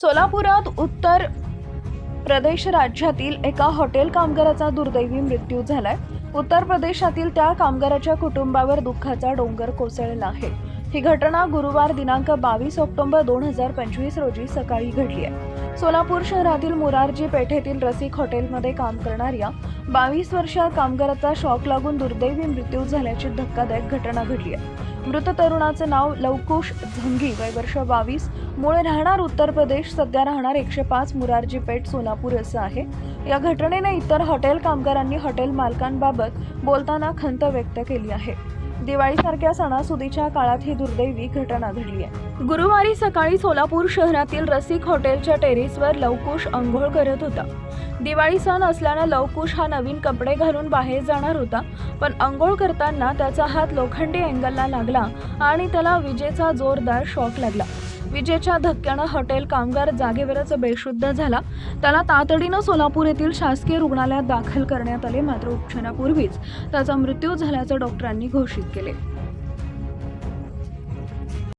सोलापुरात उत्तर प्रदेश राज्यातील एका हॉटेल कामगाराचा दुर्दैवी मृत्यू झालाय। उत्तर प्रदेशातील त्या कामगाराच्या कुटुंबावर दुःखाचा डोंगर कोसळला आहे। ही घटना गुरुवार दिनांक 22 ऑक्टोबर 2025 रोजी सकाळी घडली आहे। सोलापूर शहरातील मोरारजी पेठेतील रसिक हॉटेलमध्ये काम करणाऱ्या 22 वर्षीय कामगाराचा शॉक लागून दुर्दैवी मृत्यू झाल्याची धक्कादायक घटना घडली आहे। मृत तरुणाचे नाव लवकुश झंगी, वय वर्ष 22, मूळ राहणार उत्तर प्रदेश, सध्या राहणार 105 मोरारजी पेठ, सोलापूर असं आहे। या घटनेने इतर हॉटेल कामगारांनी हॉटेल मालकांबाबत बोलताना खंत व्यक्त केली आहे। दिवाळीसारख्या सणासुदीच्या काळात ही दुर्दैवी घटना घडली आहे। गुरुवारी सकाळी सोलापूर शहरातील रसिक हॉटेलच्या टेरेसवर लवकुश अंघोळ करत होता। दिवाळी सण असल्याने लवकुश हा नवीन कपडे घालून बाहेर जाणार होता, पण अंघोळ करताना त्याचा हात लोखंडी अँगलला लागला आणि त्याला विजेचा जोरदार शॉक लागला। विजेच्या धक्क्याने हॉटेल कामगार जागेवरच बेशुद्ध झाला। त्याला तातडीने सोलापूर येथील शासकीय रुग्णालयात दाखल करण्यात आले, मात्र उपचारापूर्वीच त्याचा मृत्यू झाल्याचे डॉक्टरांनी घोषित केले।